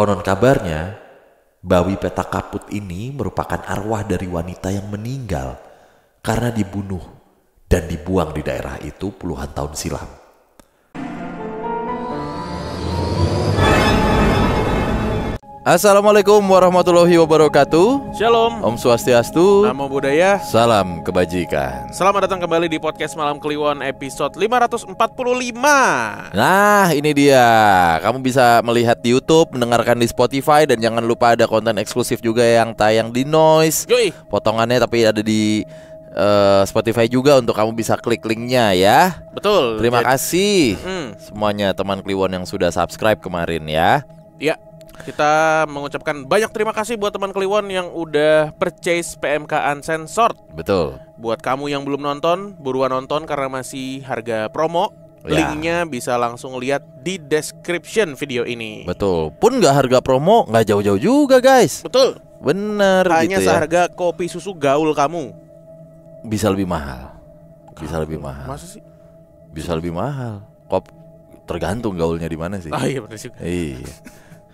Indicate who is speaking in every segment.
Speaker 1: Konon kabarnya, Bawi Petak Kaput ini merupakan arwah dari wanita yang meninggal karena dibunuh dan dibuang di daerah itu puluhan tahun silam. Assalamualaikum warahmatullahi wabarakatuh.
Speaker 2: Shalom,
Speaker 1: Om Swastiastu.
Speaker 2: Namo Buddhaya.
Speaker 1: Salam kebajikan.
Speaker 2: Selamat datang kembali di podcast Malam Kliwon episode 545.
Speaker 1: Nah, ini dia. Kamu bisa melihat di YouTube, mendengarkan di Spotify, dan jangan lupa ada konten eksklusif juga yang tayang di Noise.
Speaker 2: Yoi.
Speaker 1: Potongannya tapi ada di Spotify juga untuk kamu bisa klik linknya ya.
Speaker 2: Betul.
Speaker 1: Terima kasih
Speaker 2: semuanya
Speaker 1: semuanya teman Kliwon yang sudah subscribe kemarin ya.
Speaker 2: Ya, kita mengucapkan banyak terima kasih buat teman Kliwon yang udah purchase PMK Uncensored.
Speaker 1: Betul.
Speaker 2: Buat kamu yang belum nonton, buruan nonton karena masih harga promo.
Speaker 1: Ya.
Speaker 2: Linknya bisa langsung lihat di description video ini.
Speaker 1: Betul. Pun nggak harga promo, nggak jauh-jauh juga guys.
Speaker 2: Betul.
Speaker 1: Bener
Speaker 2: Hanya
Speaker 1: gitu ya.
Speaker 2: seharga kopi susu gaul kamu.
Speaker 1: Bisa lebih mahal. Bisa lebih mahal.
Speaker 2: Masa sih?
Speaker 1: Bisa lebih mahal. Tergantung gaulnya di mana sih.
Speaker 2: Ah iya benar juga.
Speaker 1: Iya.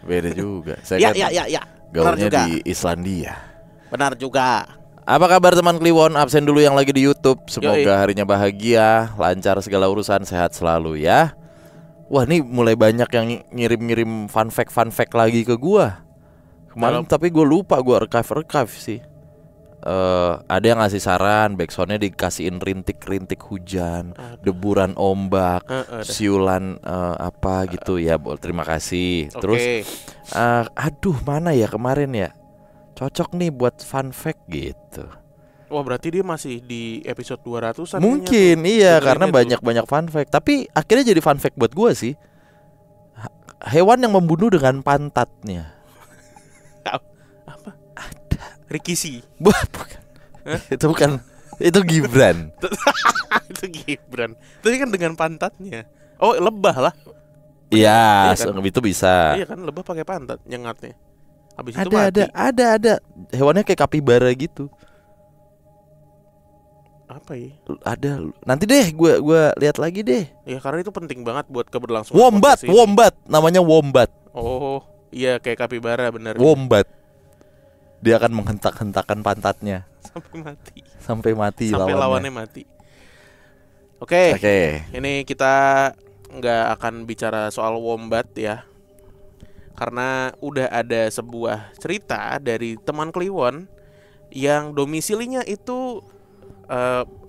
Speaker 1: Beda juga. Saya kan
Speaker 2: Ya.
Speaker 1: gaulnya
Speaker 2: juga.
Speaker 1: di Islandia.
Speaker 2: Benar juga.
Speaker 1: Apa kabar teman Kliwon? Absen dulu yang lagi di YouTube. Semoga
Speaker 2: Yoi.
Speaker 1: harinya bahagia, lancar segala urusan, sehat selalu ya. Wah, nih mulai banyak yang ngirim-ngirim fun fact lagi ke gua. Kemarin tapi gue lupa gue archive sih. Ada yang ngasih saran, backsoundnya dikasihin rintik-rintik hujan, deburan ombak, siulan apa gitu ya. Terima kasih. Terus aduh mana ya kemarin ya, cocok nih buat fun fact gitu.
Speaker 2: Wah berarti dia masih di episode 200-an.
Speaker 1: Mungkin iya karena banyak fun fact. Tapi akhirnya jadi fun fact buat gue sih. Hewan yang membunuh dengan pantatnya.
Speaker 2: Apa?
Speaker 1: Ada.
Speaker 2: Rikisi.
Speaker 1: Bukan. Itu bukan. Itu Gibran.
Speaker 2: Itu Gibran. Tapi kan dengan pantatnya. Oh lebah lah.
Speaker 1: Iya,
Speaker 2: kan?
Speaker 1: itu bisa.
Speaker 2: Iya kan lebah pakai pantat nyengatnya. Habis itu mati.
Speaker 1: Ada. Hewannya kayak kapibara gitu.
Speaker 2: Apa ya?
Speaker 1: Ada. Nanti deh gua lihat lagi deh.
Speaker 2: Ya karena itu penting banget buat keberlangsungan.
Speaker 1: Wombat, namanya wombat.
Speaker 2: Oh, iya kayak kapibara benar.
Speaker 1: Wombat. Dia akan menghentak-hentakan pantatnya
Speaker 2: sampai mati lawannya mati. Oke. Ini kita nggak akan bicara soal wombat ya, karena udah ada sebuah cerita dari teman Kliwon yang domisilinya itu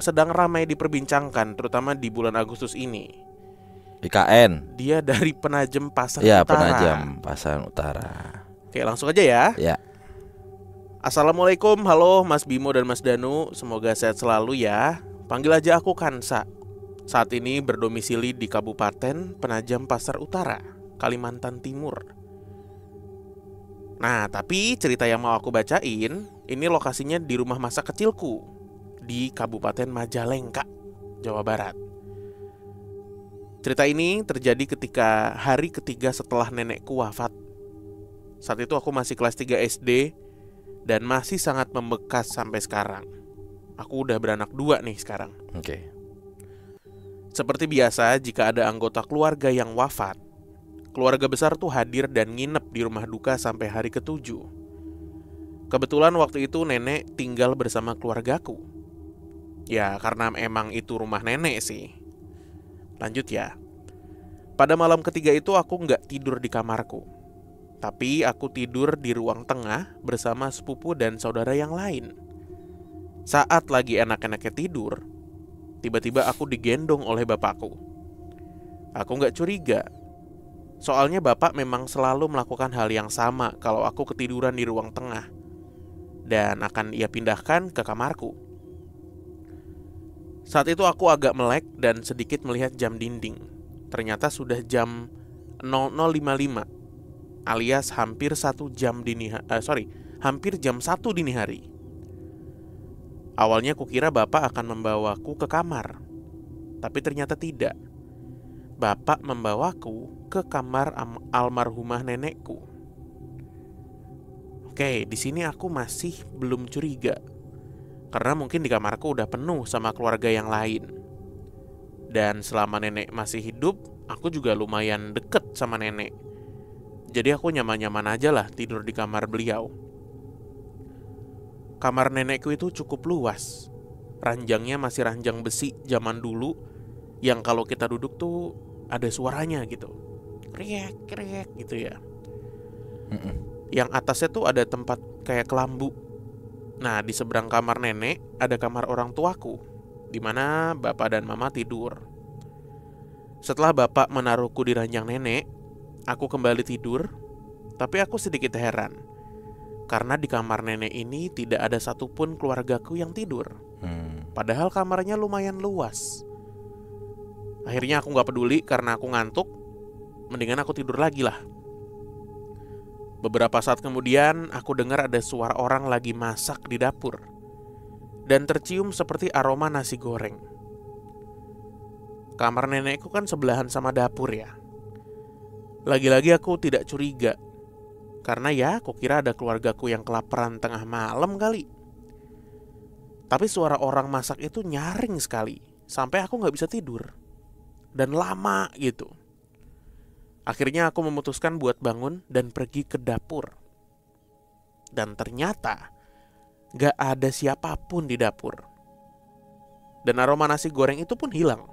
Speaker 2: sedang ramai diperbincangkan, terutama di bulan Agustus ini.
Speaker 1: IKN.
Speaker 2: Dia dari Penajem Pasar
Speaker 1: Ya,
Speaker 2: Utara.
Speaker 1: Penajem Pasar Utara.
Speaker 2: Oke, langsung aja ya.
Speaker 1: Ya.
Speaker 2: Assalamualaikum, halo Mas Bimo dan Mas Danu. Semoga sehat selalu ya. Panggil aja aku Kansa. Saat ini berdomisili di Kabupaten Penajam Pasar Utara, Kalimantan Timur. Nah, tapi cerita yang mau aku bacain ini lokasinya di rumah masa kecilku di Kabupaten Majalengka, Jawa Barat. Cerita ini terjadi ketika hari ketiga setelah nenekku wafat. Saat itu aku masih kelas 3 SD dan masih sangat membekas sampai sekarang. Aku udah beranak 2 nih sekarang.
Speaker 1: Oke.
Speaker 2: Seperti biasa, jika ada anggota keluarga yang wafat, keluarga besar tuh hadir dan nginep di rumah duka sampai hari ke-7. Kebetulan waktu itu nenek tinggal bersama keluargaku. Ya, karena emang itu rumah nenek sih. Lanjut ya. Pada malam ketiga itu aku nggak tidur di kamarku, tapi aku tidur di ruang tengah bersama sepupu dan saudara yang lain. Saat lagi enak-enaknya tidur, tiba-tiba aku digendong oleh bapakku. Aku gak curiga, soalnya bapak memang selalu melakukan hal yang sama kalau aku ketiduran di ruang tengah, dan akan ia pindahkan ke kamarku. Saat itu aku agak melek dan sedikit melihat jam dinding. Ternyata sudah jam 00.55, alias hampir hampir jam 1 dini hari. Awalnya kukira bapak akan membawaku ke kamar, tapi ternyata tidak. Bapak membawaku ke kamar almarhumah nenekku. Oke, di sini aku masih belum curiga, karena mungkin di kamarku udah penuh sama keluarga yang lain. Dan selama nenek masih hidup, aku juga lumayan deket sama nenek. Jadi aku nyaman-nyaman aja lah tidur di kamar beliau. Kamar nenekku itu cukup luas. Ranjangnya masih ranjang besi zaman dulu, yang kalau kita duduk tuh ada suaranya gitu, kriek kriek gitu ya. Yang atasnya tuh ada tempat kayak kelambu. Nah, di seberang kamar nenek ada kamar orang tuaku, di mana bapak dan mama tidur. Setelah bapak menaruhku di ranjang nenek, aku kembali tidur. Tapi aku sedikit heran, karena di kamar nenek ini tidak ada satupun keluargaku yang tidur. Padahal kamarnya lumayan luas. Akhirnya aku gak peduli karena aku ngantuk. Mendingan aku tidur lagi lah. Beberapa saat kemudian aku dengar ada suara orang lagi masak di dapur. Dan tercium seperti aroma nasi goreng. Kamar nenekku kan sebelahan sama dapur ya. Lagi-lagi aku tidak curiga. Karena ya aku kira ada keluargaku yang kelaparan tengah malam kali. Tapi suara orang masak itu nyaring sekali. Sampai aku gak bisa tidur. Dan lama gitu. Akhirnya aku memutuskan buat bangun dan pergi ke dapur. Dan ternyata gak ada siapapun di dapur. Dan aroma nasi goreng itu pun hilang.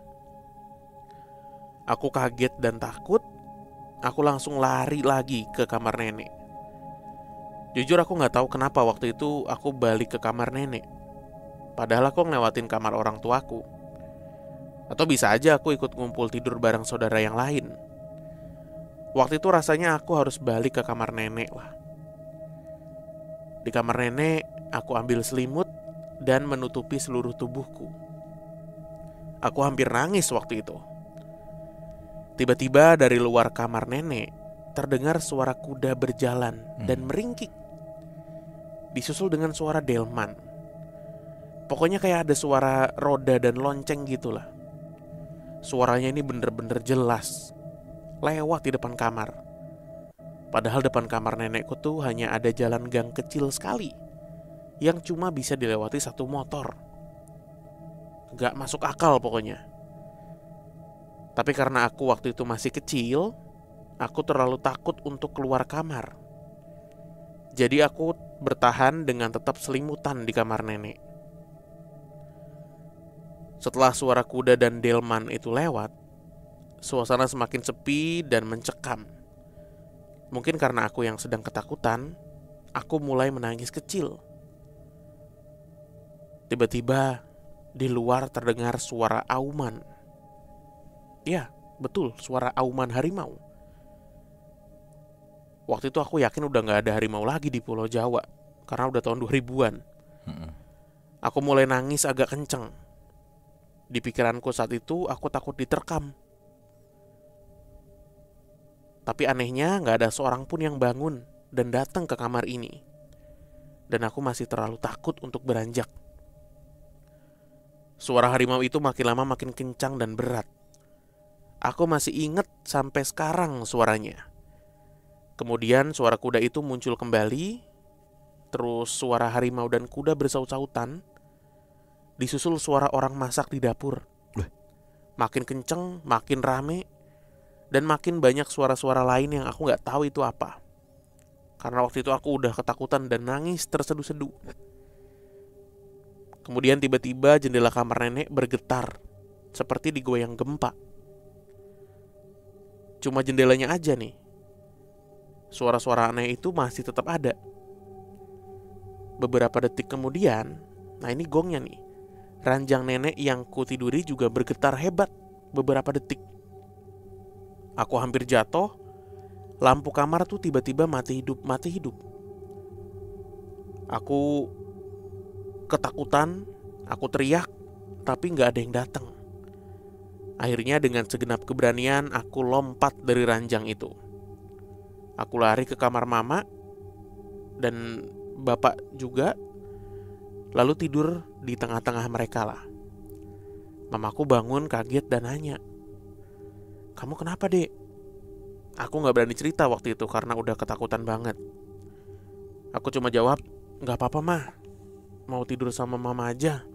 Speaker 2: Aku kaget dan takut. Aku langsung lari lagi ke kamar nenek. Jujur aku gak tahu kenapa waktu itu aku balik ke kamar nenek. Padahal aku ngelewatin kamar orang tuaku. Atau bisa aja aku ikut ngumpul tidur bareng saudara yang lain. Waktu itu rasanya aku harus balik ke kamar nenek lah. Di kamar nenek, aku ambil selimut dan menutupi seluruh tubuhku. Aku hampir nangis waktu itu. Tiba-tiba dari luar kamar nenek, terdengar suara kuda berjalan dan meringkik. Disusul dengan suara delman. Pokoknya kayak ada suara roda dan lonceng gitulah. Suaranya ini bener-bener jelas. Lewat di depan kamar. Padahal depan kamar nenekku tuh hanya ada jalan gang kecil sekali, yang cuma bisa dilewati satu motor. Gak masuk akal pokoknya. Tapi karena aku waktu itu masih kecil, aku terlalu takut untuk keluar kamar. Jadi aku bertahan dengan tetap selimutan di kamar nenek. Setelah suara kuda dan delman itu lewat, suasana semakin sepi dan mencekam. Mungkin karena aku yang sedang ketakutan, aku mulai menangis kecil. Tiba-tiba di luar terdengar suara auman. Ya, betul, suara auman harimau. Waktu itu aku yakin udah gak ada harimau lagi di Pulau Jawa, karena udah tahun 2000-an. Aku mulai nangis agak kenceng. Di pikiranku saat itu aku takut diterkam. Tapi anehnya gak ada seorang pun yang bangun dan datang ke kamar ini. Dan aku masih terlalu takut untuk beranjak. Suara harimau itu makin lama makin kencang dan berat. Aku masih ingat sampai sekarang suaranya. Kemudian suara kuda itu muncul kembali. Terus suara harimau dan kuda bersaut-sautan. Disusul suara orang masak di dapur. Makin kenceng, makin rame. Dan makin banyak suara-suara lain yang aku gak tahu itu apa. Karena waktu itu aku udah ketakutan dan nangis terseduh-seduh. Kemudian tiba-tiba jendela kamar nenek bergetar. Seperti digoyang gempa. Cuma jendelanya aja nih. Suara-suara aneh itu masih tetap ada. Beberapa detik kemudian, nah ini gongnya nih, ranjang nenek yang ku tiduri juga bergetar hebat beberapa detik. Aku hampir jatuh. Lampu kamar tuh tiba-tiba mati hidup. Aku ketakutan, aku teriak, tapi gak ada yang datang. Akhirnya dengan segenap keberanian aku lompat dari ranjang itu. Aku lari ke kamar mama dan bapak juga, lalu tidur di tengah-tengah mereka lah. Mamaku bangun kaget dan nanya, "Kamu kenapa, Dek?" Aku gak berani cerita waktu itu karena udah ketakutan banget. Aku cuma jawab, "Gak apa-apa, Mah. Mau tidur sama mama aja."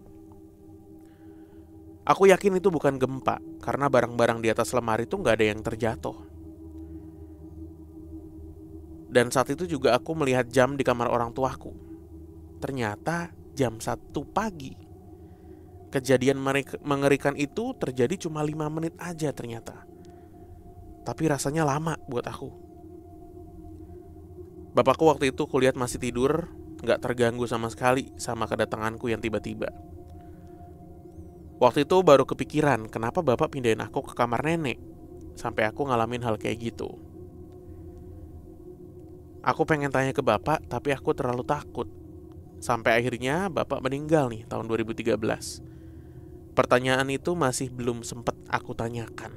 Speaker 2: Aku yakin itu bukan gempa, karena barang-barang di atas lemari itu gak ada yang terjatuh. Dan saat itu juga aku melihat jam di kamar orang tuaku. Ternyata jam 1 pagi. Kejadian mengerikan itu terjadi cuma 5 menit aja ternyata. Tapi rasanya lama buat aku. Bapakku waktu itu kulihat masih tidur, gak terganggu sama sekali sama kedatanganku yang tiba-tiba. Waktu itu baru kepikiran kenapa bapak pindahin aku ke kamar nenek sampai aku ngalamin hal kayak gitu. Aku pengen tanya ke bapak, tapi aku terlalu takut. Sampai akhirnya bapak meninggal nih tahun 2013. Pertanyaan itu masih belum sempat aku tanyakan.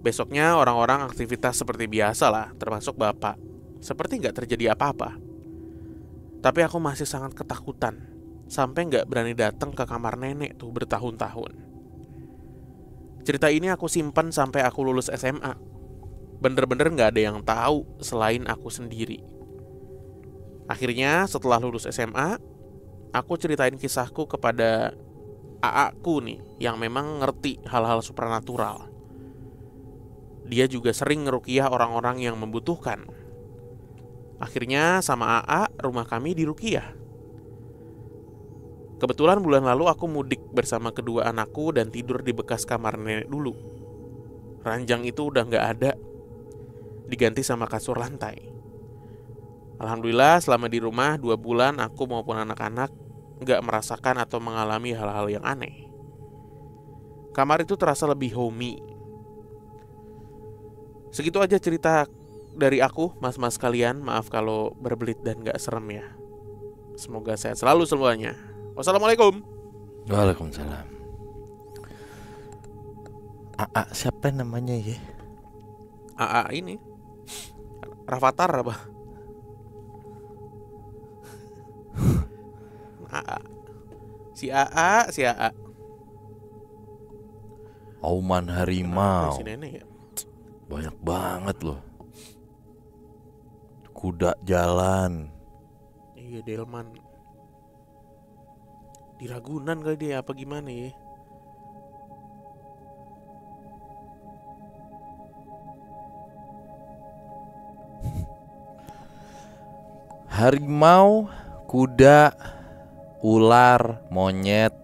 Speaker 2: Besoknya orang-orang aktivitas seperti biasa lah, termasuk bapak. Seperti gak terjadi apa-apa. Tapi aku masih sangat ketakutan. Sampai gak berani datang ke kamar nenek tuh bertahun-tahun. Cerita ini aku simpan sampai aku lulus SMA. Bener-bener gak ada yang tahu selain aku sendiri. Akhirnya setelah lulus SMA, aku ceritain kisahku kepada AA-ku nih, yang memang ngerti hal-hal supranatural. Dia juga sering ngeruqyah orang-orang yang membutuhkan. Akhirnya sama AA, rumah kami diruqyah. Kebetulan bulan lalu aku mudik bersama kedua anakku dan tidur di bekas kamar nenek dulu. Ranjang itu udah gak ada, diganti sama kasur lantai. Alhamdulillah selama di rumah 2 bulan aku maupun anak-anak gak merasakan atau mengalami hal-hal yang aneh. Kamar itu terasa lebih homey. Segitu aja cerita dari aku, mas-mas kalian. Maaf kalau berbelit dan gak serem ya. Semoga sehat selalu semuanya. Wassalamualaikum.
Speaker 1: Waalaikumsalam. AA siapa namanya ya?
Speaker 2: AA ini Rafathar apa? AA. Si AA.
Speaker 1: Auman harimau.
Speaker 2: Si nenek ya?
Speaker 1: Banyak banget loh. Kuda jalan.
Speaker 2: Iya, delman. Di Ragunan kali dia apa gimana ya?
Speaker 1: Harimau, kuda, ular, monyet.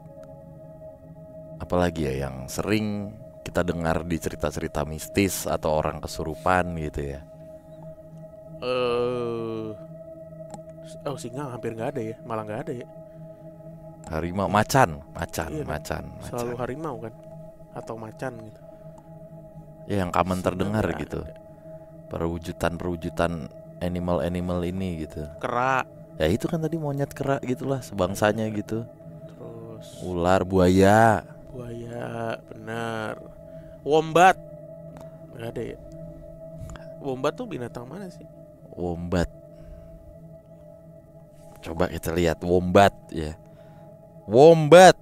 Speaker 1: Apalagi ya yang sering kita dengar di cerita-cerita mistis atau orang kesurupan gitu ya.
Speaker 2: Singa hampir nggak ada ya, malah nggak ada ya.
Speaker 1: Harimau, macan.
Speaker 2: Iya,
Speaker 1: Macan.
Speaker 2: Selalu harimau kan, atau macan gitu.
Speaker 1: Ya yang common
Speaker 2: Singa
Speaker 1: terdengar
Speaker 2: nggak
Speaker 1: gitu.
Speaker 2: ada.
Speaker 1: Perwujudan animal ini gitu.
Speaker 2: Kera.
Speaker 1: Ya itu kan tadi monyet, kera gitulah sebangsanya gitu.
Speaker 2: Terus
Speaker 1: Ular, buaya.
Speaker 2: buaya, benar. Wombat nggak ada ya. Wombat tuh binatang mana sih?
Speaker 1: Wombat. Coba kita lihat wombat ya. Wombat.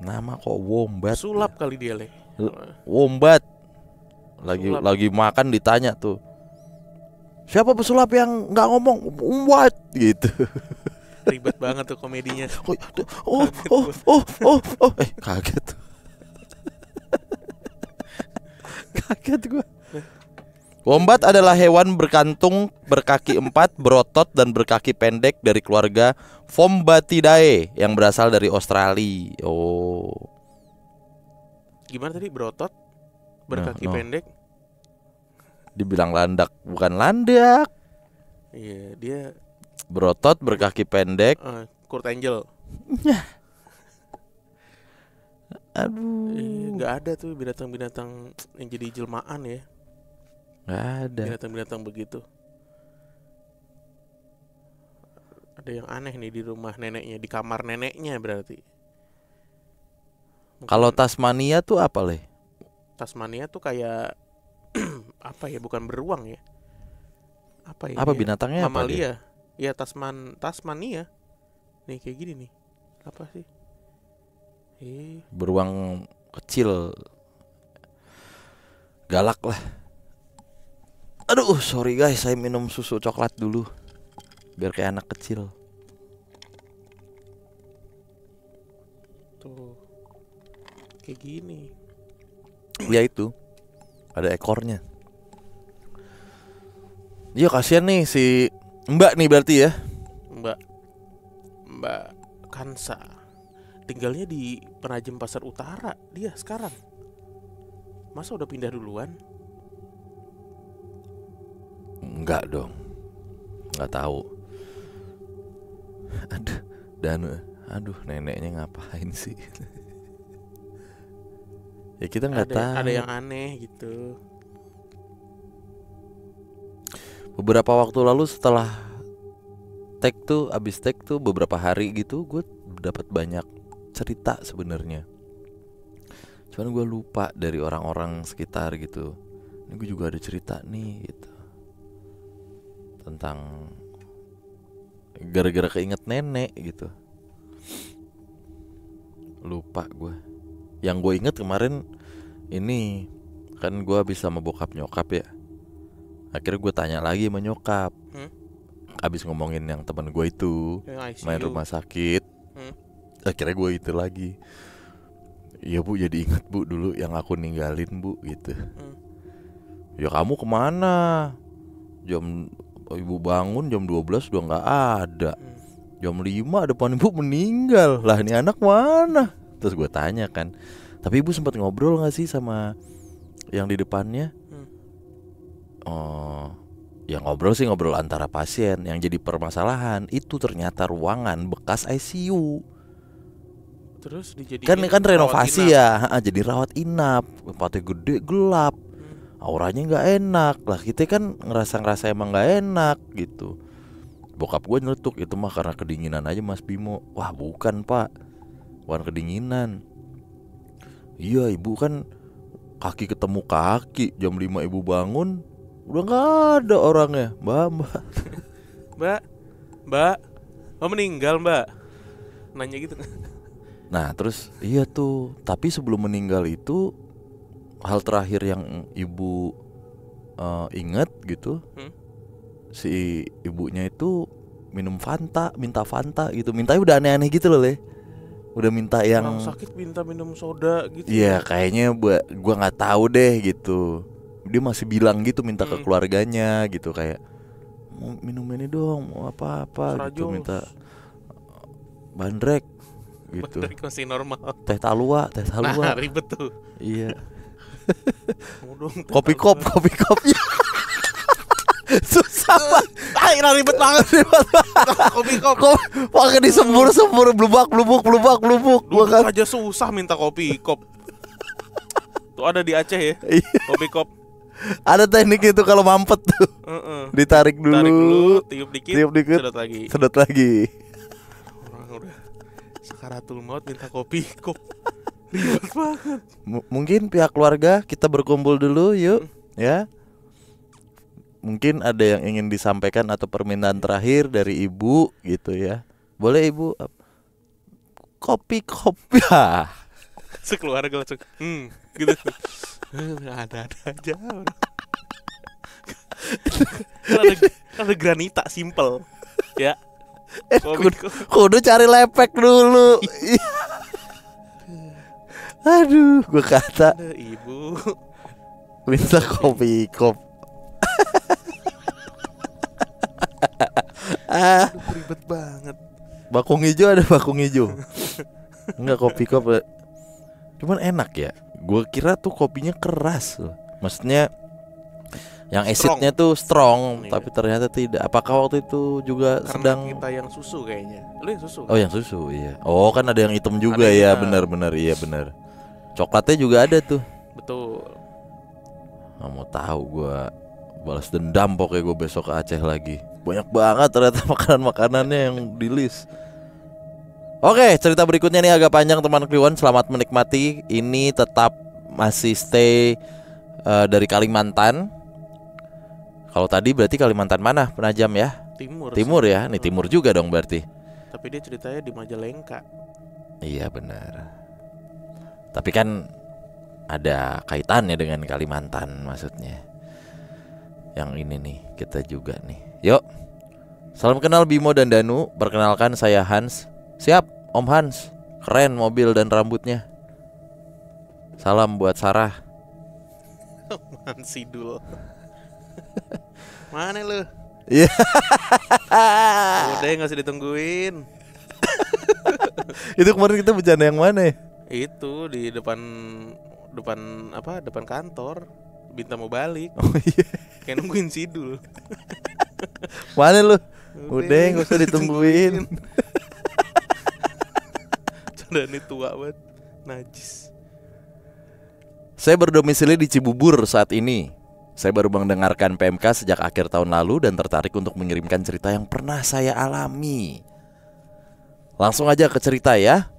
Speaker 1: Nama kok wombat.
Speaker 2: Sulap kali dia leh.
Speaker 1: Wombat.
Speaker 2: Sulap.
Speaker 1: Lagi makan ditanya tuh. Siapa pesulap yang nggak ngomong? Wombat gitu.
Speaker 2: Ribet banget tuh komedinya.
Speaker 1: Kaget. Kaget gue. Wombat adalah hewan berkantung, berkaki 4, berotot dan berkaki pendek dari keluarga Vombatidae yang berasal dari Australia. Oh.
Speaker 2: Gimana tadi, berotot, berkaki
Speaker 1: No.
Speaker 2: pendek?
Speaker 1: Dibilang landak, bukan landak.
Speaker 2: Iya, dia
Speaker 1: Berotot, berkaki pendek.
Speaker 2: Kurt Angel.
Speaker 1: Aduh.
Speaker 2: Nggak ada tuh binatang-binatang yang jadi jelmaan ya.
Speaker 1: Nggak ada.
Speaker 2: Binatang-binatang begitu. Ada yang aneh nih di rumah neneknya, di kamar neneknya berarti. Mungkin
Speaker 1: Kalau Tasmania tuh apa leh?
Speaker 2: Tasmania tuh kayak apa ya, bukan beruang ya? Apa ya?
Speaker 1: Apa
Speaker 2: dia?
Speaker 1: binatangnya apa dia?
Speaker 2: Mamalia. Ya Tasmania. Nih kayak gini nih. Apa sih?
Speaker 1: Beruang kecil. Galak lah. Aduh, sorry guys, saya minum susu coklat dulu biar kayak anak kecil.
Speaker 2: Tuh. Kayak gini.
Speaker 1: Ya itu. Ada ekornya. Iya kasihan nih si Mbak nih berarti ya.
Speaker 2: Mbak Kansa tinggalnya di Penajem Pasar Utara dia sekarang. Masa udah pindah duluan?
Speaker 1: Enggak dong. Enggak tahu. Aduh, neneknya ngapain sih? Ya kita nggak tahu.
Speaker 2: Ada yang aneh gitu.
Speaker 1: Beberapa waktu lalu setelah abis tag tuh beberapa hari gitu, gue dapat banyak cerita sebenarnya. Cuman gue lupa dari orang-orang sekitar gitu. Ini gue juga ada cerita nih gitu. Tentang gara-gara keinget nenek gitu. Lupa gue. Yang gue inget kemarin ini kan gue habis sama bokap nyokap ya. Akhirnya gue tanya lagi sama nyokap. Abis ngomongin yang teman gue itu main rumah sakit. Akhirnya gue itu lagi. Iya bu, jadi ingat bu dulu yang aku ninggalin bu gitu. Ya kamu kemana? Ibu bangun jam 12 udah gak ada. Jam 5 depan ibu meninggal. Lah ini anak mana? Terus gue tanya kan, tapi ibu sempat ngobrol gak sih sama yang di depannya? Oh, ya ngobrol antara pasien. Yang jadi permasalahan itu ternyata ruangan bekas ICU.
Speaker 2: Terus dijadiin
Speaker 1: kan renovasi ya, jadi rawat inap. Tempatnya gede, gelap, auranya nggak enak. Lah kita kan ngerasa emang nggak enak gitu. Bokap gue nyeletuk, itu mah karena kedinginan aja Mas Bimo. Wah bukan pak, bukan kedinginan. Iya ibu kan kaki ketemu kaki. Jam 5 ibu bangun udah nggak ada orangnya.
Speaker 2: Mbak oh meninggal mbak, nanya gitu.
Speaker 1: Nah terus iya tuh. Tapi sebelum meninggal itu, hal terakhir yang ibu ingat gitu, si ibunya itu minta Fanta gitu. Mintanya udah aneh-aneh gitu loh Le. Udah minta yang
Speaker 2: orang sakit minta minum soda gitu.
Speaker 1: Iya kayaknya gua nggak tahu deh gitu. Dia masih bilang gitu, minta ke keluarganya gitu, kayak mau minum ini dong, mau apa-apa gitu, minta bandrek gitu.
Speaker 2: Bandrek masih normal.
Speaker 1: Teh talua.
Speaker 2: Nah ribet tuh.
Speaker 1: Iya.
Speaker 2: Kopi
Speaker 1: kop. Susah banget.
Speaker 2: Ribet banget. Kopi kop.
Speaker 1: Pakai disembur blubak.
Speaker 2: Gua aja susah minta kopi kop. Tuh ada di Aceh ya. Kopi kop.
Speaker 1: Ada teknik itu kalau mampet tuh. Ditarik dulu,
Speaker 2: tiup dikit, sedot lagi. Orang udah sakaratul maut minta kopi kop. Ribet banget.
Speaker 1: Mungkin pihak keluarga kita berkumpul dulu yuk, ya. Mungkin ada yang ingin disampaikan atau permintaan terakhir dari ibu gitu ya. Boleh ibu? Kopi ya.
Speaker 2: Sekeluarga langsung gitu. Ada aja. Ada granita simple ya.
Speaker 1: Kudu cari lepek dulu. Aduh, gue kata
Speaker 2: ibu
Speaker 1: minta kopi kop.
Speaker 2: Ribet banget.
Speaker 1: Bakung hijau ada bakung hijau. Enggak kopi kop. Cuman enak ya. Gue kira tuh kopinya keras loh. Maksudnya yang acidnya tuh strong, tapi ternyata tidak. Apakah waktu itu juga
Speaker 2: karena
Speaker 1: sedang
Speaker 2: kita yang susu kayaknya. Lu yang susu?
Speaker 1: Oh yang susu iya. Oh kan ada yang hitam juga ya. Benar iya benar. Coklatnya juga ada tuh.
Speaker 2: Betul.
Speaker 1: Nggak mau tahu gue, balas dendam pokoknya gue besok ke Aceh lagi. Banyak banget ternyata makanan-makanannya yang di list. Oke, cerita berikutnya nih agak panjang teman Kliwon. Selamat menikmati. Ini tetap masih stay dari Kalimantan. Kalau tadi berarti Kalimantan mana? Penajam ya? Timur ya. Nih timur juga dong berarti.
Speaker 2: Tapi dia ceritanya di Majalengka.
Speaker 1: Iya benar. Tapi kan ada kaitannya dengan Kalimantan maksudnya. Yang ini nih kita juga nih. Yuk. Salam kenal Bimo dan Danu. Perkenalkan saya Hans. Siap, Om Hans. Keren mobil dan rambutnya. Salam buat Sarah.
Speaker 2: Mansidul. Mana lu?
Speaker 1: Iya.
Speaker 2: Udah nggak usah ditungguin.
Speaker 1: Itu kemarin kita bercanda yang mana ya?
Speaker 2: Itu di depan kantor. Binta mau balik.
Speaker 1: Oh iya.
Speaker 2: Kayak nungguin Sidul.
Speaker 1: Mana lu? Udah nggak usah ditungguin.
Speaker 2: Candaan tua banget. Najis.
Speaker 1: Saya berdomisili di Cibubur saat ini. Saya baru mendengarkan PMK sejak akhir tahun lalu dan tertarik untuk mengirimkan cerita yang pernah saya alami. Langsung aja ke cerita ya.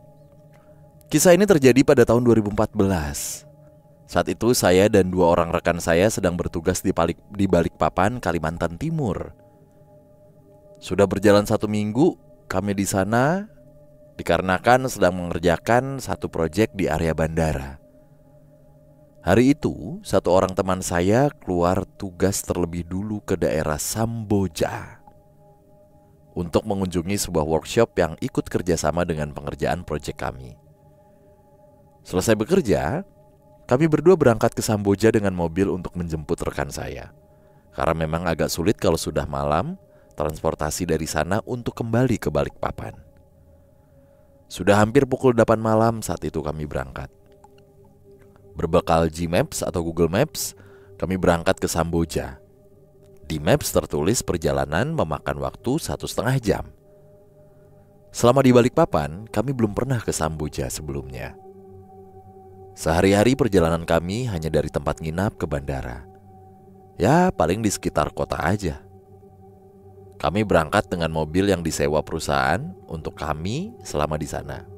Speaker 1: Kisah ini terjadi pada tahun 2014. Saat itu saya dan 2 orang rekan saya sedang bertugas di Balikpapan, Kalimantan Timur. Sudah berjalan 1 minggu kami di sana dikarenakan sedang mengerjakan satu proyek di area bandara. Hari itu, 1 orang teman saya keluar tugas terlebih dulu ke daerah Samboja untuk mengunjungi sebuah workshop yang ikut kerjasama dengan pengerjaan proyek kami. Selesai bekerja, kami berdua berangkat ke Samboja dengan mobil untuk menjemput rekan saya. Karena memang agak sulit kalau sudah malam, transportasi dari sana untuk kembali ke Balikpapan. Sudah hampir pukul 8 malam saat itu kami berangkat. Berbekal Gmaps atau Google Maps, kami berangkat ke Samboja. Di Maps tertulis perjalanan memakan waktu 1,5 jam. Selama di Balikpapan, kami belum pernah ke Samboja sebelumnya. Sehari-hari perjalanan kami hanya dari tempat nginap ke bandara. Ya, paling di sekitar kota aja. Kami berangkat dengan mobil yang disewa perusahaan untuk kami selama di sana.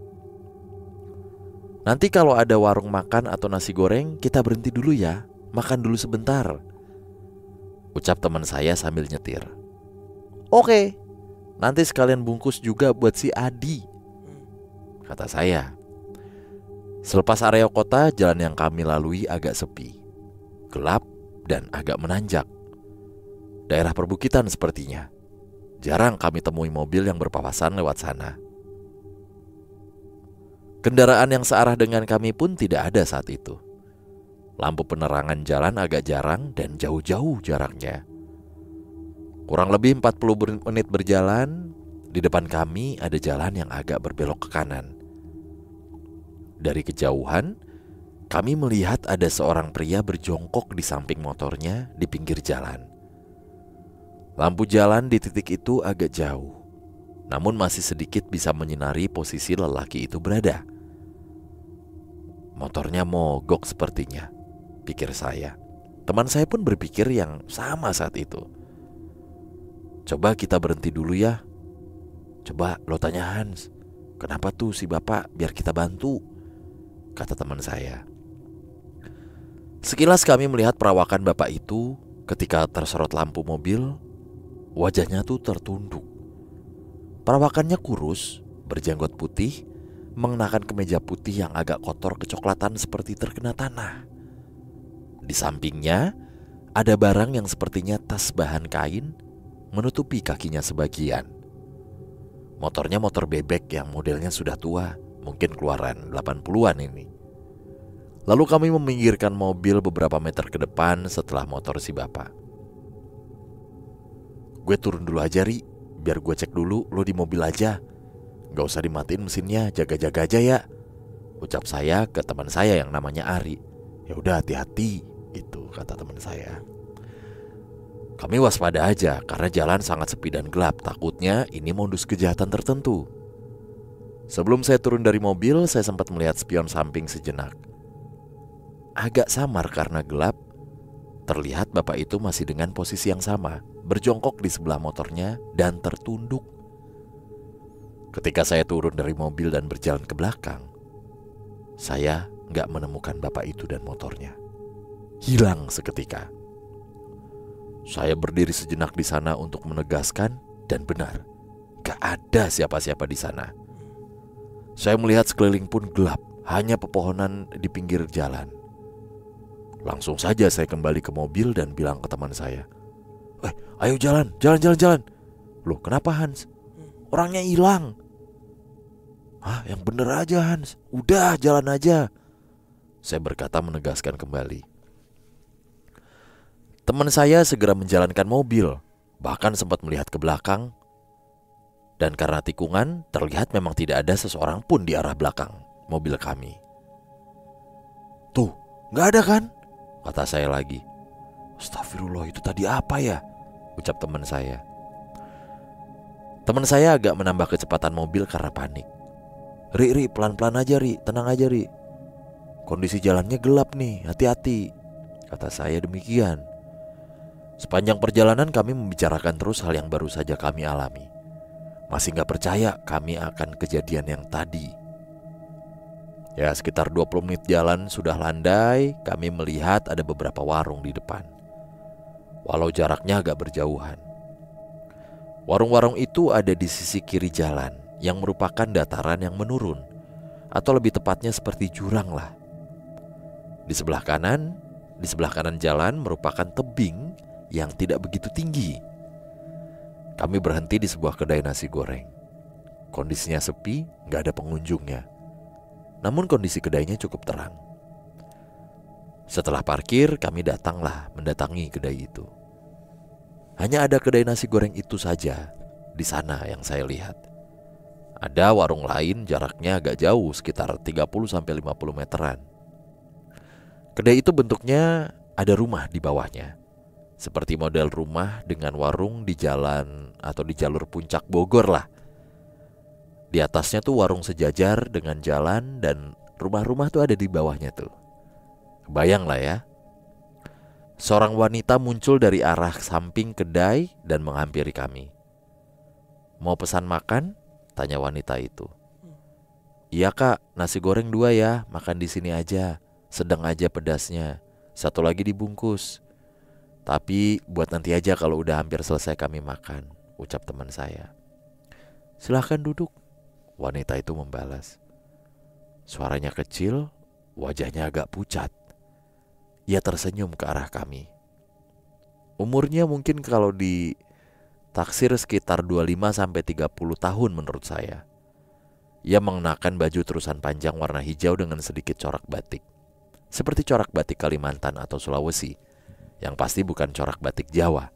Speaker 1: Nanti kalau ada warung makan atau nasi goreng, kita berhenti dulu ya, makan dulu sebentar, ucap teman saya sambil nyetir. Oke, nanti sekalian bungkus juga buat si Adi, kata saya. Selepas area kota, jalan yang kami lalui agak sepi, gelap dan agak menanjak. Daerah perbukitan sepertinya. Jarang kami temui mobil yang berpapasan lewat sana. Kendaraan yang searah dengan kami pun tidak ada saat itu. Lampu penerangan jalan agak jarang dan jauh-jauh jaraknya. Kurang lebih 40 menit berjalan, di depan kami ada jalan yang agak berbelok ke kanan. Dari kejauhan, kami melihat ada seorang pria berjongkok di samping motornya di pinggir jalan. Lampu jalan di titik itu agak jauh, namun masih sedikit bisa menyinari posisi lelaki itu berada. Motornya mogok sepertinya, pikir saya. Teman saya pun berpikir yang sama saat itu. Coba kita berhenti dulu ya. Coba lo tanya Hans, kenapa tuh si bapak, biar kita bantu, kata teman saya. Sekilas kami melihat perawakan bapak itu ketika tersorot lampu mobil. Wajahnya tuh tertunduk. Perawakannya kurus, berjanggot putih, mengenakan kemeja putih yang agak kotor kecoklatan seperti terkena tanah. Di sampingnya ada barang yang sepertinya tas bahan kain menutupi kakinya sebagian. Motornya motor bebek yang modelnya sudah tua, mungkin keluaran 80-an ini. Lalu kami meminggirkan mobil beberapa meter ke depan setelah motor si bapak. Gue turun dulu aja Ri, biar gue cek dulu, lo di mobil aja. Gak usah dimatiin mesinnya, jaga-jaga aja ya, ucap saya ke teman saya yang namanya Ari. Ya udah hati-hati, gitu kata teman saya. Kami waspada aja karena jalan sangat sepi dan gelap. Takutnya ini modus kejahatan tertentu. Sebelum saya turun dari mobil, saya sempat melihat spion samping sejenak. Agak samar karena gelap. Terlihat bapak itu masih dengan posisi yang sama, berjongkok di sebelah motornya dan tertunduk. Ketika saya turun dari mobil dan berjalan ke belakang, saya gak menemukan bapak itu dan motornya. Hilang seketika. Saya berdiri sejenak di sana untuk menegaskan, dan benar, gak ada siapa-siapa di sana. Saya melihat sekeliling pun gelap, hanya pepohonan di pinggir jalan. Langsung saja saya kembali ke mobil dan bilang ke teman saya, ayo jalan. Loh kenapa Hans? Orangnya hilang. Hah, yang bener aja Hans, udah jalan aja, saya berkata menegaskan kembali. Teman saya segera menjalankan mobil, bahkan sempat melihat ke belakang. Dan karena tikungan, terlihat memang tidak ada seseorang pun di arah belakang mobil kami. "Tuh, gak ada kan?" kata saya lagi. "Astagfirullah, itu tadi apa ya?" ucap teman saya. Teman saya agak menambah kecepatan mobil karena panik. Ri, pelan-pelan aja Ri, tenang aja Ri. Kondisi jalannya gelap nih, hati-hati," kata saya demikian. Sepanjang perjalanan kami membicarakan terus hal yang baru saja kami alami. Masih gak percaya kami akan kejadian yang tadi. Ya, sekitar 20 menit jalan sudah landai, kami melihat ada beberapa warung di depan. Walau jaraknya agak berjauhan. Warung-warung itu ada di sisi kiri jalan, yang merupakan dataran yang menurun, atau lebih tepatnya seperti jurang lah. Di sebelah kanan jalan merupakan tebing yang tidak begitu tinggi. Kami berhenti di sebuah kedai nasi goreng. Kondisinya sepi, gak ada pengunjungnya. Namun kondisi kedainya cukup terang. Setelah parkir, kami mendatangi kedai itu. Hanya ada kedai nasi goreng itu saja di sana yang saya lihat. Ada warung lain jaraknya agak jauh, sekitar 30-50 meteran. Kedai itu bentuknya ada rumah di bawahnya, seperti model rumah dengan warung di jalan atau di jalur puncak Bogor lah. Di atasnya tuh warung sejajar dengan jalan, dan rumah-rumah tuh ada di bawahnya tuh. Bayang lah ya. Seorang wanita muncul dari arah samping kedai dan menghampiri kami. "Mau pesan makan?" tanya wanita itu. "Iya Kak, nasi goreng 2 ya, makan di sini aja. Sedang aja pedasnya. 1 lagi dibungkus. Tapi buat nanti aja kalau udah hampir selesai kami makan," ucap teman saya. "Silahkan duduk," wanita itu membalas. Suaranya kecil, wajahnya agak pucat. Ia tersenyum ke arah kami. Umurnya mungkin kalau ditaksir sekitar 25-30 tahun menurut saya. Ia mengenakan baju terusan panjang warna hijau dengan sedikit corak batik. Seperti corak batik Kalimantan atau Sulawesi, yang pasti bukan corak batik Jawa.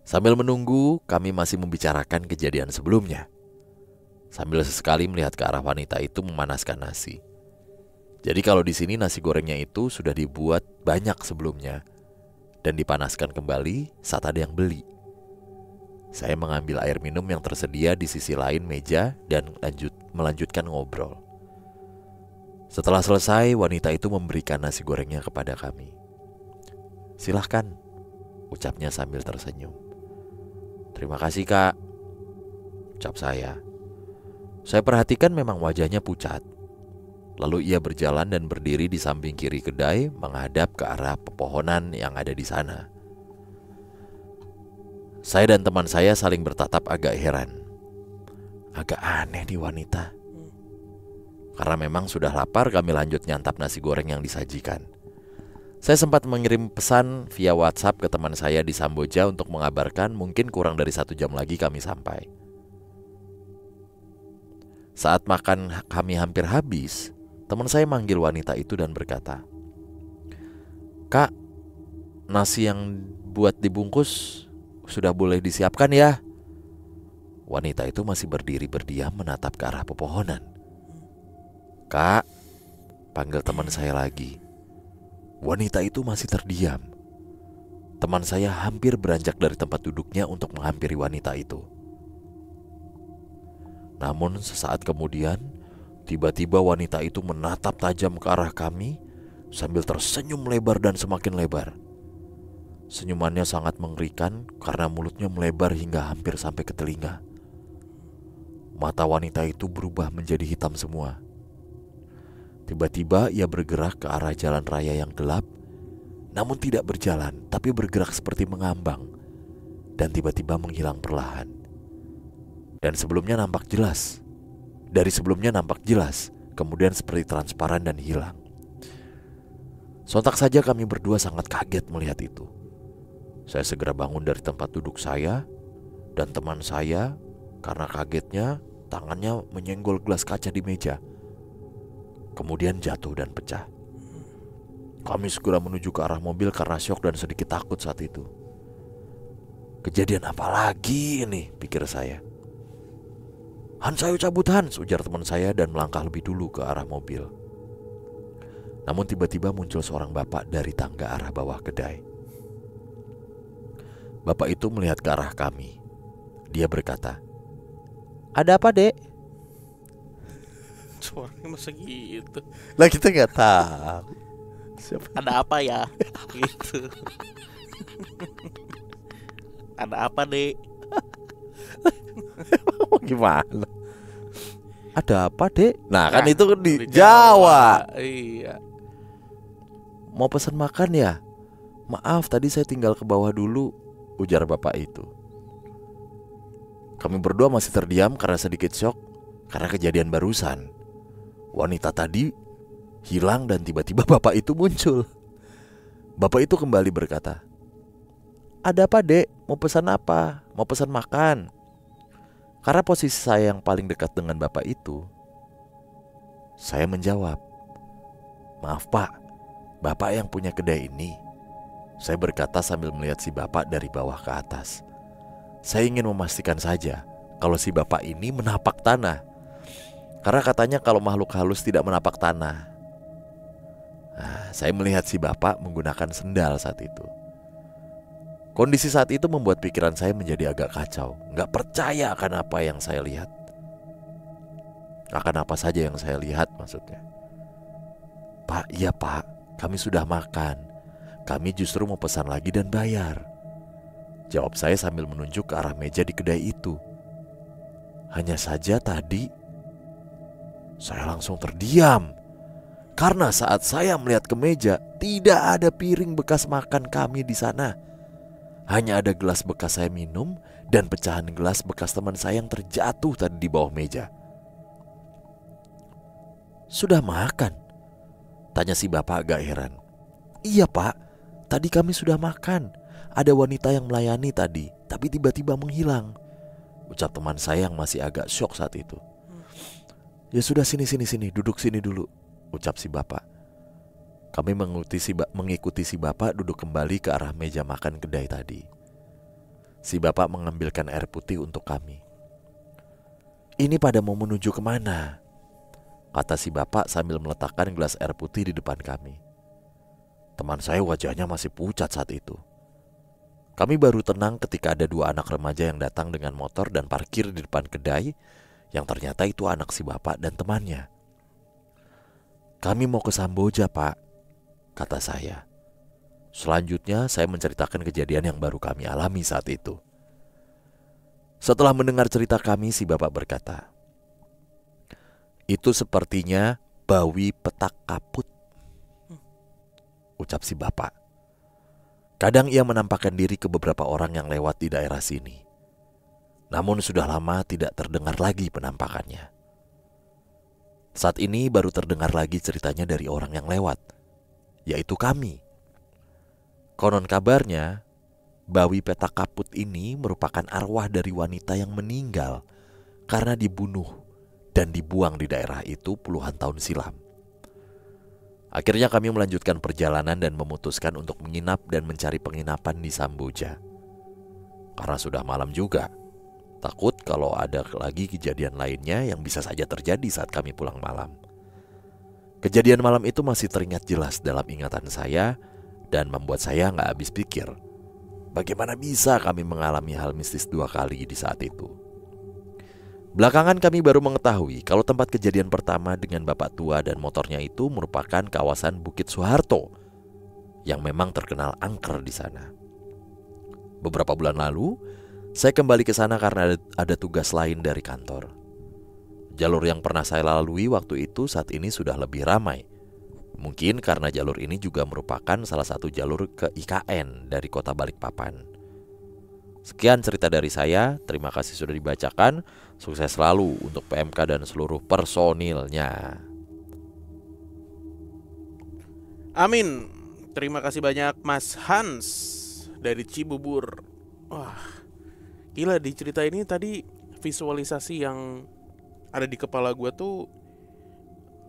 Speaker 1: Sambil menunggu, kami masih membicarakan kejadian sebelumnya, sambil sesekali melihat ke arah wanita itu memanaskan nasi. Jadi kalau di sini nasi gorengnya itu sudah dibuat banyak sebelumnya dan dipanaskan kembali saat ada yang beli. Saya mengambil air minum yang tersedia di sisi lain meja dan melanjutkan ngobrol. Setelah selesai, wanita itu memberikan nasi gorengnya kepada kami. "Silahkan," ucapnya sambil tersenyum. "Terima kasih Kak," ucap saya. Saya perhatikan memang wajahnya pucat. Lalu ia berjalan dan berdiri di samping kiri kedai menghadap ke arah pepohonan yang ada di sana. Saya dan teman saya saling bertatap agak heran. Agak aneh nih wanita. Karena memang sudah lapar, kami lanjut nyantap nasi goreng yang disajikan. Saya sempat mengirim pesan via WhatsApp ke teman saya di Samboja untuk mengabarkan mungkin kurang dari 1 jam lagi kami sampai. Saat makan kami hampir habis, teman saya manggil wanita itu dan berkata, "Kak, nasi yang buat dibungkus sudah boleh disiapkan ya?" Wanita itu masih berdiri berdiam menatap ke arah pepohonan. "Kak," panggil teman saya lagi. Wanita itu masih terdiam. Teman saya hampir beranjak dari tempat duduknya untuk menghampiri wanita itu. Namun sesaat kemudian, tiba-tiba wanita itu menatap tajam ke arah kami sambil tersenyum lebar dan semakin lebar. Senyumannya sangat mengerikan karena mulutnya melebar hingga hampir sampai ke telinga. Mata wanita itu berubah menjadi hitam semua. Tiba-tiba ia bergerak ke arah jalan raya yang gelap, namun tidak berjalan, tapi bergerak seperti mengambang, dan tiba-tiba menghilang perlahan. Dan sebelumnya nampak jelas. Dari sebelumnya nampak jelas, kemudian seperti transparan dan hilang. Sontak saja kami berdua sangat kaget melihat itu. Saya segera bangun dari tempat duduk saya, dan teman saya karena kagetnya tangannya menyenggol gelas kaca di meja. Kemudian jatuh dan pecah. Kami segera menuju ke arah mobil karena syok dan sedikit takut saat itu. Kejadian apa lagi ini, pikir saya. Hans, ayo cabut Hans, ujar teman saya dan melangkah lebih dulu ke arah mobil. Namun tiba-tiba muncul seorang bapak dari tangga arah bawah kedai. Bapak itu melihat ke arah kami. Dia berkata, "Ada apa, Dek?"
Speaker 2: Suaranya masa gitu.
Speaker 1: Lah kita nggak tahu. Siapa?
Speaker 2: Ada apa ya? Gitu. Ada apa, Dek?
Speaker 1: Gimana? Ada apa, Dek? Nah kan
Speaker 2: Nah,
Speaker 1: itu kan di
Speaker 2: di
Speaker 1: Jawa.
Speaker 2: Iya.
Speaker 1: Mau pesan makan ya? Maaf, tadi saya tinggal ke bawah dulu, ujar bapak itu. Kami berdua masih terdiam karena sedikit syok karena kejadian barusan. Wanita tadi hilang dan tiba-tiba bapak itu muncul. Bapak itu kembali berkata, "Ada apa, Dek? Mau pesan apa? Mau pesan makan?" Karena posisi saya yang paling dekat dengan bapak itu, saya menjawab, "Maaf Pak, Bapak yang punya kedai ini?" Saya berkata sambil melihat si bapak dari bawah ke atas. Saya ingin memastikan saja kalau si bapak ini menapak tanah. Karena katanya kalau makhluk halus tidak menapak tanah. Nah, saya melihat si bapak menggunakan sendal saat itu. Kondisi saat itu membuat pikiran saya menjadi agak kacau. Nggak percaya akan apa yang saya lihat. Akan apa saja yang saya lihat maksudnya. "Pak, iya Pak, kami sudah makan. Kami justru mau pesan lagi dan bayar," jawab saya sambil menunjuk ke arah meja di kedai itu. Hanya saja tadi saya langsung terdiam. Karena saat saya melihat ke meja, tidak ada piring bekas makan kami di sana. Hanya ada gelas bekas saya minum dan pecahan gelas bekas teman saya yang terjatuh tadi di bawah meja. "Sudah makan?" tanya si bapak agak heran. "Iya Pak, tadi kami sudah makan. Ada wanita yang melayani tadi, tapi tiba-tiba menghilang," ucap teman saya yang masih agak syok saat itu. "Ya sudah, sini, duduk sini dulu," ucap si bapak. Kami mengikuti si bapak duduk kembali ke arah meja makan kedai tadi. Si bapak mengambilkan air putih untuk kami. "Ini pada mau menuju kemana?" kata si bapak sambil meletakkan gelas air putih di depan kami. Teman saya wajahnya masih pucat saat itu. Kami baru tenang ketika ada 2 anak remaja yang datang dengan motor dan parkir di depan kedai, yang ternyata itu anak si bapak dan temannya. "Kami mau ke Samboja Pak," kata saya. Selanjutnya saya menceritakan kejadian yang baru kami alami saat itu. Setelah mendengar cerita kami, si bapak berkata, "Itu sepertinya bawi petak kaput," ucap si bapak. "Kadang ia menampakkan diri ke beberapa orang yang lewat di daerah sini. Namun sudah lama tidak terdengar lagi penampakannya. Saat ini baru terdengar lagi ceritanya dari orang yang lewat, yaitu kami. Konon kabarnya, bawi petak kaput ini merupakan arwah dari wanita yang meninggal karena dibunuh dan dibuang di daerah itu puluhan tahun silam. Akhirnya kami melanjutkan perjalanan dan memutuskan untuk menginap dan mencari penginapan di Samboja. Karena sudah malam juga, takut kalau ada lagi kejadian lainnya yang bisa saja terjadi saat kami pulang malam. Kejadian malam itu masih teringat jelas dalam ingatan saya dan membuat saya gak habis pikir, bagaimana bisa kami mengalami hal mistis 2 kali di saat itu. Belakangan kami baru mengetahui kalau tempat kejadian pertama dengan bapak tua dan motornya itu merupakan kawasan Bukit Soeharto yang memang terkenal angker di sana. Beberapa bulan lalu, saya kembali ke sana karena ada tugas lain dari kantor. Jalur yang pernah saya lalui waktu itu saat ini sudah lebih ramai. Mungkin karena jalur ini juga merupakan salah satu jalur ke IKN dari kota Balikpapan. Sekian cerita dari saya, terima kasih sudah dibacakan. Sukses selalu untuk PMK dan seluruh personilnya.
Speaker 2: Amin. Terima kasih banyak Mas Hans dari Cibubur. Wah, gila, di cerita ini tadi visualisasi yang ada di kepala gue tuh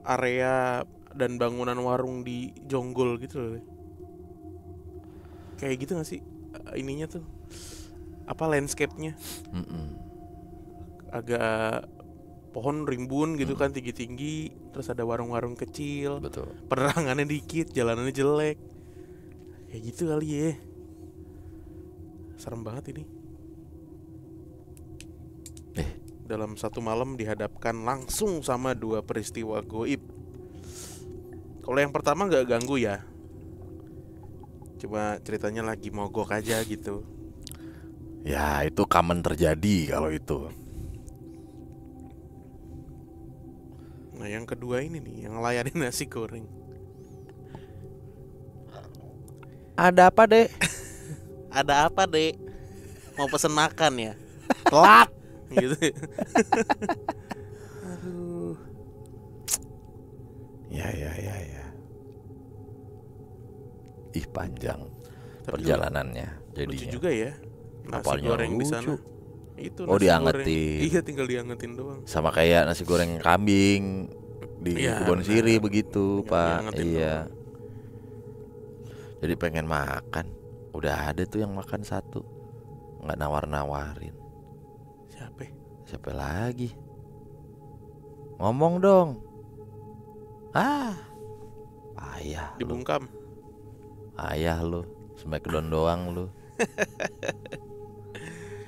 Speaker 2: area dan bangunan warung di Jonggol gitu loh. Kayak gitu gak sih ininya tuh, apa, landscape-nya agak pohon rimbun gitu kan, tinggi-tinggi, terus ada warung-warung kecil.
Speaker 1: Betul.
Speaker 2: Penerangannya dikit, jalanannya jelek. Kayak gitu kali ya. Serem banget ini. Dalam satu malam dihadapkan langsung sama 2 peristiwa goib. Kalau yang pertama gak ganggu ya, cuma ceritanya lagi mogok aja gitu.
Speaker 1: Ya itu common terjadi kalau itu.
Speaker 2: Nah yang kedua ini nih, yang ngelayanin nasi goreng.
Speaker 1: Ada apa, Dek?
Speaker 2: Ada apa, Dek? Mau pesen makan ya? Telat gitu. Aduh.
Speaker 1: Ya. Ih, panjang
Speaker 2: Tapi
Speaker 1: perjalanannya
Speaker 2: lucu
Speaker 1: jadinya.
Speaker 2: juga ya. Nasi
Speaker 1: Apalnya
Speaker 2: goreng di
Speaker 1: lucu?
Speaker 2: sana. Itu
Speaker 1: Oh,
Speaker 2: nasi
Speaker 1: diangetin.
Speaker 2: goreng. Iya, tinggal diangetin doang.
Speaker 1: Sama kayak nasi goreng kambing di
Speaker 2: Iya,
Speaker 1: Kebon
Speaker 2: benar.
Speaker 1: Siri begitu,
Speaker 2: Tinggal
Speaker 1: Pak.
Speaker 2: diangetin
Speaker 1: Iya.
Speaker 2: doang.
Speaker 1: Jadi pengen makan. Udah ada tuh yang makan satu, nggak nawar-nawarin. Siapa lagi? Ngomong dong. Ayah lu.
Speaker 2: Dibungkam.
Speaker 1: Ayah lu. Smackdown doang lu.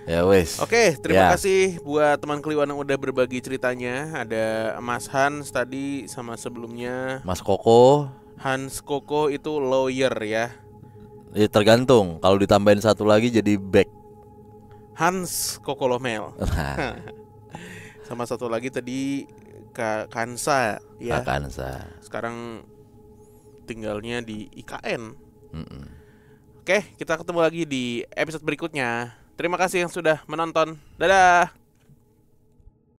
Speaker 1: Ya wes.
Speaker 2: Oke, terima
Speaker 1: Ya.
Speaker 2: kasih buat teman Kliwon yang udah berbagi ceritanya. Ada Mas Hans tadi, sama sebelumnya
Speaker 1: Mas Koko.
Speaker 2: Hans Koko itu lawyer ya.
Speaker 1: Ya tergantung. Kalau ditambahin satu lagi jadi back.
Speaker 2: Hans Kokolomel.
Speaker 1: Nah,
Speaker 2: Sama satu lagi tadi Kak Kansa ya.
Speaker 1: Akansa.
Speaker 2: Sekarang tinggalnya di IKN.
Speaker 1: Mm-mm.
Speaker 2: Oke, kita ketemu lagi di episode berikutnya. Terima kasih yang sudah menonton. Dadah.